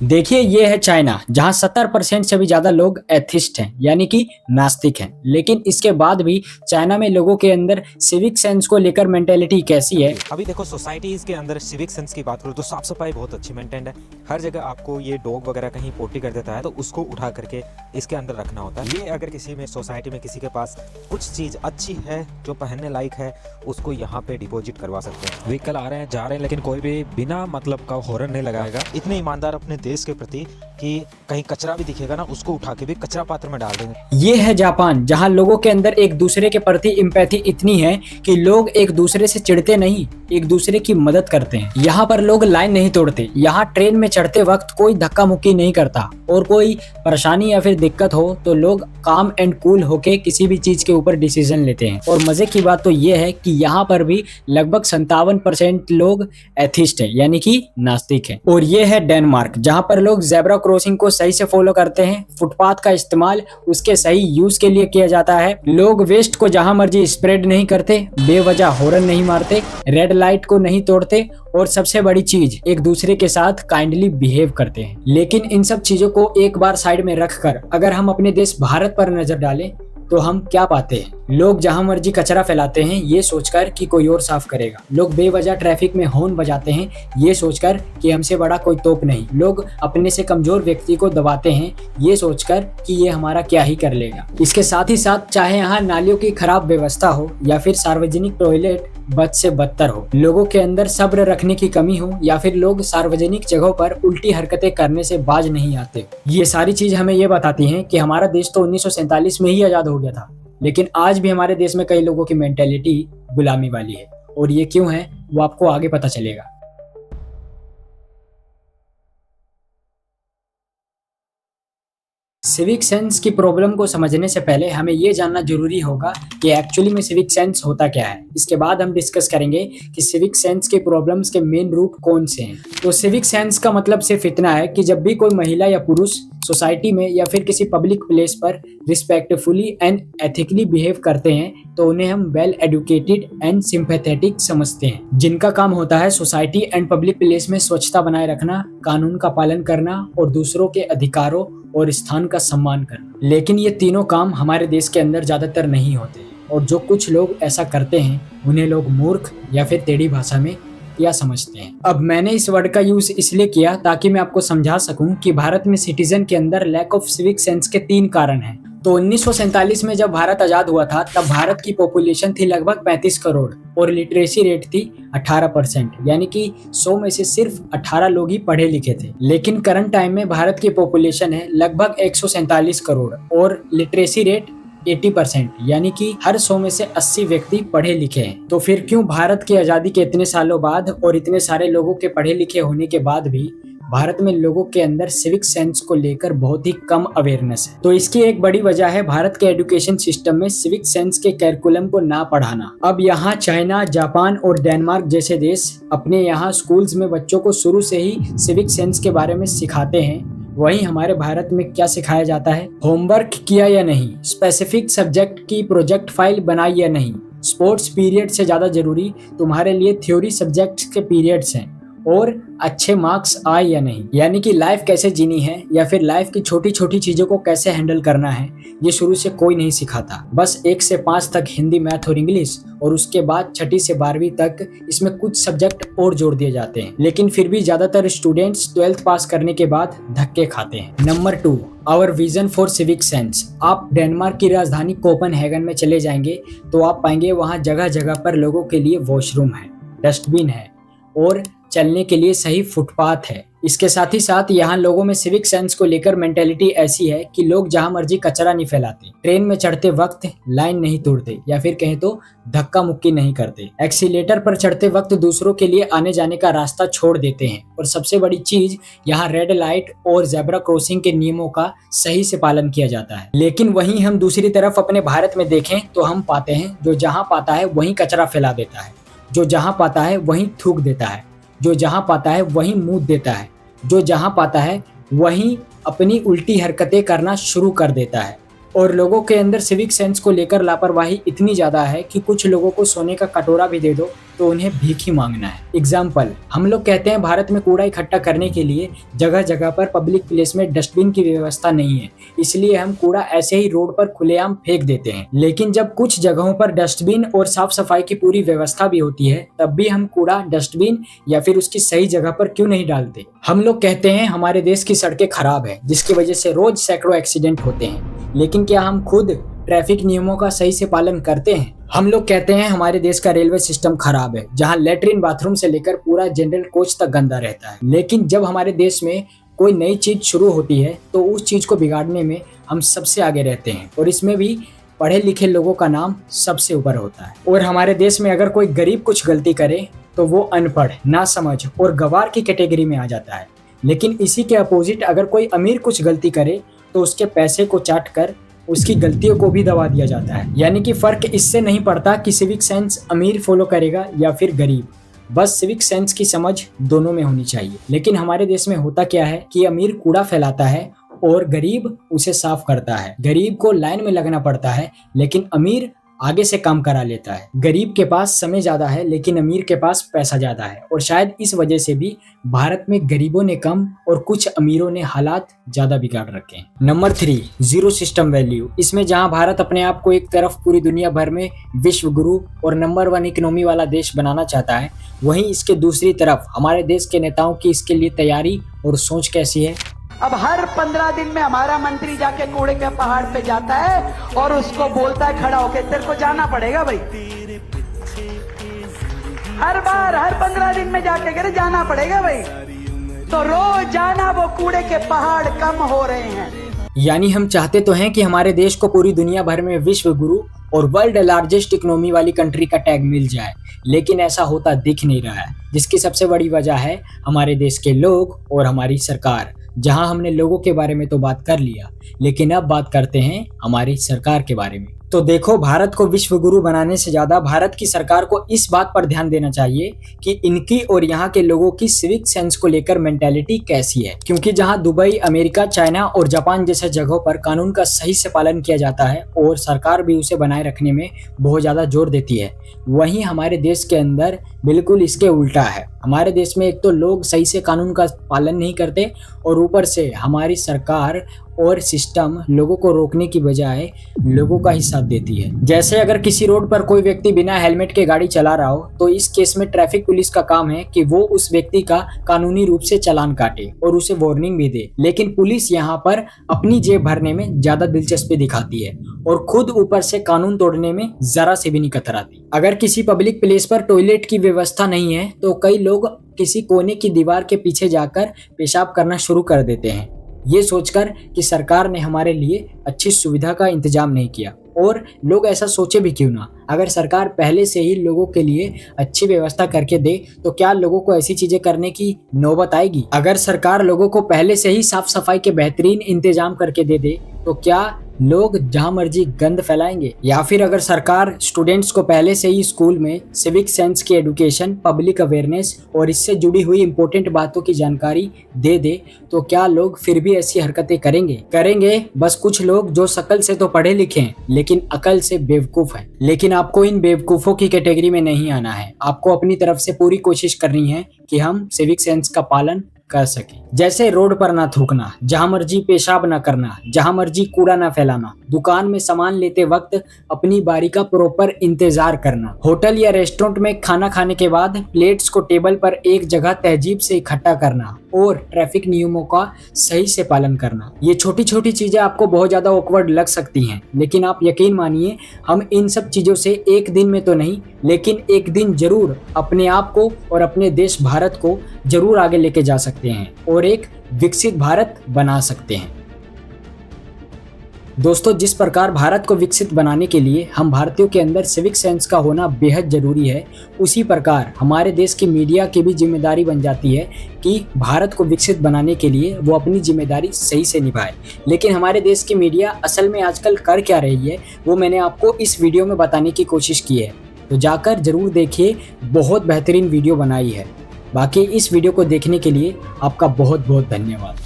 देखिए ये है चाइना, जहां 70% से भी ज्यादा लोग एथिस्ट हैं, यानी कि नास्तिक हैं। लेकिन इसके बाद भी चाइना में लोगों के अंदर सिविक सेंस को लेकर मेंटेलिटी कैसी है। अभी देखो सोसाइटीज के अंदर सिविक सेंस की बात करूँ तो साफ सफाई बहुत अच्छी मेंटेन्ड है। हर जगह आपको ये डॉग वगैरह कहीं पोटी कर देता है तो उसको उठा करके इसके अंदर रखना होता है। ये अगर किसी में सोसाइटी में किसी के पास कुछ चीज अच्छी है जो पहनने लायक है उसको यहाँ पे डिपॉजिट करवा सकते हैं। व्हीकल आ रहे हैं जा रहे हैं लेकिन कोई भी बिना मतलब का हॉर्न नहीं लगाएगा। इतने ईमानदार अपने देश के प्रति कि कहीं कचरा भी दिखेगा ना उसको उठा के भी कचरा पात्र में डाल देंगे। ये है जापान, जहां लोगों के अंदर एक दूसरे के प्रति इम्पैथी इतनी है कि लोग एक दूसरे से चिढ़ते नहीं, एक दूसरे की मदद करते हैं। यहाँ पर लोग लाइन नहीं तोड़ते। यहाँ ट्रेन में चढ़ते वक्त कोई धक्का मुक्की नहीं करता और कोई परेशानी या फिर दिक्कत हो तो लोग काम एंड कूल होके किसी भी चीज के ऊपर डिसीजन लेते हैं। और मजे की बात तो ये है कि यहाँ पर भी लगभग 57% लोग एथिस्ट है, यानी कि नास्तिक है। और ये है डेनमार्क, जहाँ पर लोग जेब्रा क्रॉसिंग को सही से फॉलो करते हैं। फुटपाथ का इस्तेमाल उसके सही यूज के लिए किया जाता है। लोग वेस्ट को जहां मर्जी स्प्रेड नहीं करते, बेवजह हॉर्न नहीं मारते, रेड लाइट को नहीं तोड़ते और सबसे बड़ी चीज एक दूसरे के साथ काइंडली बिहेव करते हैं। लेकिन इन सब चीजों को एक बार साइड में रखकर अगर हम अपने देश भारत पर नजर डालें तो हम क्या पाते हैं? लोग जहां मर्जी कचरा फैलाते हैं ये सोचकर कि कोई और साफ करेगा। लोग बेवजह ट्रैफिक में हॉर्न बजाते हैं ये सोचकर कि हमसे बड़ा कोई तोप नहीं। लोग अपने से कमजोर व्यक्ति को दबाते हैं ये सोचकर कि ये हमारा क्या ही कर लेगा। इसके साथ ही साथ चाहे यहाँ नालियों की खराब व्यवस्था हो या फिर सार्वजनिक टॉयलेट बद से बदतर हो, लोगों के अंदर सब्र रखने की कमी हो या फिर लोग सार्वजनिक जगहों पर उल्टी हरकतें करने से बाज नहीं आते, ये सारी चीज हमें ये बताती हैं कि हमारा देश तो 1947 में ही आजाद हो गया था, लेकिन आज भी हमारे देश में कई लोगों की मेंटेलिटी गुलामी वाली है। और ये क्यों है वो आपको आगे पता चलेगा। सिविक सेंस की प्रॉब्लम को समझने से पहले हमें ये जानना जरूरी होगा कि एक्चुअली में सिविक सेंस होता क्या है। इसके बाद हम डिस्कस करेंगे कि सिविक सेंस के प्रॉब्लम्स के मेन रूट कौन से हैं। तो सिविक सेंस का मतलब सिर्फ इतना है कि जब भी कोई महिला या पुरुष सोसाइटी में या फिर किसी पब्लिक प्लेस पर रिस्पेक्टफुली एंड एथिकली बिहेव करते हैं तो उन्हें हम वेल एडुकेटेड एंड सिंपैथेटिक समझते हैं, जिनका काम होता है सोसाइटी एंड पब्लिक प्लेस में स्वच्छता बनाए रखना, कानून का पालन करना और दूसरों के अधिकारों और स्थान का सम्मान करना। लेकिन ये तीनों काम हमारे देश के अंदर ज्यादातर नहीं होते और जो कुछ लोग ऐसा करते हैं उन्हें लोग मूर्ख या फिर टेढ़ी भाषा में क्या समझते हैं। अब मैंने इस वर्ड का यूज इसलिए किया ताकि मैं आपको समझा सकूं कि भारत में सिटीजन के अंदर लैक ऑफ सिविक सेंस के 3 कारण हैं। तो 1947 में जब भारत आजाद हुआ था तब भारत की पॉपुलेशन थी लगभग 35 करोड़ और लिटरेसी रेट थी 18%, यानी कि 100 में से सिर्फ 18 लोग ही पढ़े लिखे थे। लेकिन करंट टाइम में भारत की पॉपुलेशन है लगभग 147 करोड़ और लिटरेसी रेट 80%, यानी कि हर 100 में से 80 व्यक्ति पढ़े लिखे हैं। तो फिर क्यों भारत की आजादी के इतने सालों बाद और इतने सारे लोगों के पढ़े लिखे होने के बाद भी भारत में लोगों के अंदर सिविक सेंस को लेकर बहुत ही कम अवेयरनेस है? तो इसकी एक बड़ी वजह है भारत के एजुकेशन सिस्टम में सिविक सेंस के कैरिकुलम को ना पढ़ाना। अब यहाँ चाइना, जापान और डेनमार्क जैसे देश अपने यहाँ स्कूल्स में बच्चों को शुरू से ही सिविक सेंस के बारे में सिखाते हैं, वहीं हमारे भारत में क्या सिखाया जाता है? होमवर्क किया या नहीं, स्पेसिफिक सब्जेक्ट की प्रोजेक्ट फाइल बनाई या नहीं, स्पोर्ट्स पीरियड से ज्यादा जरूरी तुम्हारे लिए थ्योरी सब्जेक्ट्स के पीरियड्स हैं और अच्छे मार्क्स आए या नहीं। यानी कि लाइफ कैसे जीनी है या फिर लाइफ की छोटी छोटी चीजों को कैसे हैंडल करना है ये शुरू से कोई नहीं सिखाता। बस 1 से 5 तक हिंदी, मैथ और इंग्लिश और उसके बाद 6ठी से 12वीं तक इसमें कुछ सब्जेक्ट और जोड़ दिए जाते हैं। लेकिन फिर भी ज्यादातर स्टूडेंट्स 12th पास करने के बाद धक्के खाते हैं। Number 2, our vision for civic sense. आप डेनमार्क की राजधानी कोपेनहेगन में चले जाएंगे तो आप पाएंगे वहाँ जगह जगह पर लोगों के लिए वॉशरूम है, डस्टबिन है और चलने के लिए सही फुटपाथ है। इसके साथ ही साथ यहाँ लोगों में सिविक सेंस को लेकर मेंटेलिटी ऐसी है कि लोग जहाँ मर्जी कचरा नहीं फैलाते, ट्रेन में चढ़ते वक्त लाइन नहीं तोड़ते या फिर कहें तो धक्का मुक्की नहीं करते, एक्सीलेटर पर चढ़ते वक्त दूसरों के लिए आने जाने का रास्ता छोड़ देते हैं और सबसे बड़ी चीज यहाँ रेड लाइट और जेब्रा क्रॉसिंग के नियमों का सही से पालन किया जाता है। लेकिन वहीं हम दूसरी तरफ अपने भारत में देखें तो हम पाते हैं जो जहाँ पाता है वहीं कचरा फैला देता है, जो जहाँ पाता है वहीं थूक देता है, जो जहाँ पाता है वहीं मुंह देता है, जो जहाँ पाता है वहीं अपनी उल्टी हरकतें करना शुरू कर देता है। और लोगों के अंदर सिविक सेंस को लेकर लापरवाही इतनी ज़्यादा है कि कुछ लोगों को सोने का कटोरा भी दे दो तो उन्हें भीख ही मांगना है। एग्जाम्पल, हम लोग कहते हैं भारत में कूड़ा इकट्ठा करने के लिए जगह जगह पर पब्लिक प्लेस में डस्टबिन की व्यवस्था नहीं है, इसलिए हम कूड़ा ऐसे ही रोड पर खुलेआम फेंक देते हैं। लेकिन जब कुछ जगहों पर डस्टबिन और साफ सफाई की पूरी व्यवस्था भी होती है, तब भी हम कूड़ा डस्टबिन या फिर उसकी सही जगह पर क्यों नहीं डालते। हम लोग कहते हैं हमारे देश की सड़कें खराब है, जिसकी वजह से रोज सैकड़ों एक्सीडेंट होते हैं, लेकिन क्या हम खुद ट्रैफिक नियमों का सही से पालन करते हैं। हम लोग कहते हैं हमारे देश का रेलवे सिस्टम खराब है, जहां लेटरिन बाथरूम से लेकर पूरा जनरल कोच तक गंदा रहता है। लेकिन जब हमारे देश में कोई नई चीज शुरू होती है तो उस चीज को बिगाड़ने में हम सबसे आगे रहते हैं, और इसमें भी पढ़े लिखे लोगों का नाम सबसे ऊपर होता है। और हमारे देश में अगर कोई गरीब कुछ गलती करे तो वो अनपढ़, नासमझ और गवार की कैटेगरी में आ जाता है। लेकिन इसी के अपोजिट अगर कोई अमीर कुछ गलती करे तो उसके पैसे को चाट कर उसकी गलतियों को भी दबा दिया जाता है। यानी कि फर्क इससे नहीं पड़ता कि सिविक सेंस अमीर फॉलो करेगा या फिर गरीब, बस सिविक सेंस की समझ दोनों में होनी चाहिए। लेकिन हमारे देश में होता क्या है कि अमीर कूड़ा फैलाता है और गरीब उसे साफ करता है। गरीब को लाइन में लगना पड़ता है, लेकिन अमीर आगे से काम करा लेता है। गरीब के पास समय ज्यादा है, लेकिन अमीर के पास पैसा ज्यादा है, और शायद इस वजह से भी भारत में गरीबों ने कम और कुछ अमीरों ने हालात ज्यादा बिगाड़ रखे हैं। Number 3, zero system value. इसमें जहां भारत अपने आप को एक तरफ पूरी दुनिया भर में विश्व गुरु और नंबर 1 इकोनॉमी वाला देश बनाना चाहता है, वहीं इसके दूसरी तरफ हमारे देश के नेताओं की इसके लिए तैयारी और सोच कैसी है। अब हर 15 दिन में हमारा मंत्री जाके कूड़े के पहाड़ पे जाता है और उसको बोलता है खड़ा होके, तेरे को जाना पड़ेगा भाई। हर बार हर 15 दिन में जाके कह रहे जाना पड़ेगा भाई। तो रोज जाना, वो कूड़े के पहाड़ कम हो रहे हैं। यानी हम चाहते तो हैं कि हमारे देश को पूरी दुनिया भर में विश्व गुरु और वर्ल्ड लार्जेस्ट इकोनॉमी वाली कंट्री का टैग मिल जाए, लेकिन ऐसा होता दिख नहीं रहा है, जिसकी सबसे बड़ी वजह है हमारे देश के लोग और हमारी सरकार। जहां हमने लोगों के बारे में तो बात कर लिया, लेकिन अब बात करते हैं हमारी सरकार के बारे में। तो देखो, भारत को विश्व गुरु बनाने से ज्यादा भारत की सरकार को इस बात पर ध्यान देना चाहिए कि इनकी और यहाँ के लोगों की सिविक सेंस को लेकर मेंटालिटी कैसी है। क्योंकि जहाँ दुबई, अमेरिका, चाइना और जापान जैसे जगहों पर कानून का सही से पालन किया जाता है और सरकार भी उसे बनाए रखने में बहुत ज्यादा जोर देती है, वहीं हमारे देश के अंदर बिल्कुल इसके उल्टा है। हमारे देश में एक तो लोग सही से कानून का पालन नहीं करते, और ऊपर से हमारी सरकार और सिस्टम लोगों को रोकने की बजाय लोगों का ही साथ देती है। जैसे अगर किसी रोड पर कोई व्यक्ति बिना हेलमेट के गाड़ी चला रहा हो, तो इस केस में ट्रैफिक पुलिस का काम है कि वो उस व्यक्ति का कानूनी रूप से चालान काटे और उसे वार्निंग भी दे। लेकिन पुलिस यहाँ पर अपनी जेब भरने में ज्यादा दिलचस्पी दिखाती है और खुद ऊपर से कानून तोड़ने में जरा से भी नहीं कतराती। अगर किसी पब्लिक प्लेस पर टॉयलेट की व्यवस्था नहीं है तो कई लोग किसी कोने की दीवार के पीछे जाकर पेशाब करना शुरू कर देते हैं, ये सोचकर कि सरकार ने हमारे लिए अच्छी सुविधा का इंतजाम नहीं किया। और लोग ऐसा सोचे भी क्यों ना, अगर सरकार पहले से ही लोगों के लिए अच्छी व्यवस्था करके दे तो क्या लोगों को ऐसी चीजें करने की नौबत आएगी। अगर सरकार लोगों को पहले से ही साफ सफाई के बेहतरीन इंतजाम करके दे तो क्या लोग जहां मर्जी गंद फैलाएंगे। या फिर अगर सरकार स्टूडेंट्स को पहले से ही स्कूल में सिविक सेंस की एडुकेशन, पब्लिक अवेयरनेस और इससे जुड़ी हुई इंपॉर्टेंट बातों की जानकारी दे तो क्या लोग फिर भी ऐसी हरकतें करेंगे। बस कुछ लोग जो शकल से तो पढ़े लिखे हैं लेकिन अकल से बेवकूफ हैं। लेकिन आपको इन बेवकूफों की कैटेगरी में नहीं आना है, आपको अपनी तरफ से पूरी कोशिश करनी है कि हम सिविक सेंस का पालन कर सके। जैसे रोड पर ना थूकना, जहां मर्जी पेशाब ना करना, जहां मर्जी कूड़ा ना फैलाना, दुकान में सामान लेते वक्त अपनी बारी का प्रॉपर इंतजार करना, होटल या रेस्टोरेंट में खाना खाने के बाद प्लेट्स को टेबल पर एक जगह तहजीब से इकट्ठा करना और ट्रैफिक नियमों का सही से पालन करना। ये छोटी छोटी चीजें आपको बहुत ज्यादा ऑकवर्ड लग सकती हैं, लेकिन आप यकीन मानिए हम इन सब चीजों से एक दिन में तो नहीं, लेकिन एक दिन जरूर अपने आप को और अपने देश भारत को जरूर आगे लेके जा सकते हैं और एक विकसित भारत बना सकते हैं। दोस्तों, जिस प्रकार भारत को विकसित बनाने के लिए हम भारतीयों के अंदर सिविक सेंस का होना बेहद जरूरी है, उसी प्रकार हमारे देश की मीडिया की भी जिम्मेदारी बन जाती है कि भारत को विकसित बनाने के लिए वो अपनी जिम्मेदारी सही से निभाए। लेकिन हमारे देश की मीडिया असल में आजकल कर क्या रही है वो मैंने आपको इस वीडियो में बताने की कोशिश की है, तो जाकर जरूर देखिए, बहुत बेहतरीन वीडियो बनाई है। बाकी इस वीडियो को देखने के लिए आपका बहुत बहुत धन्यवाद।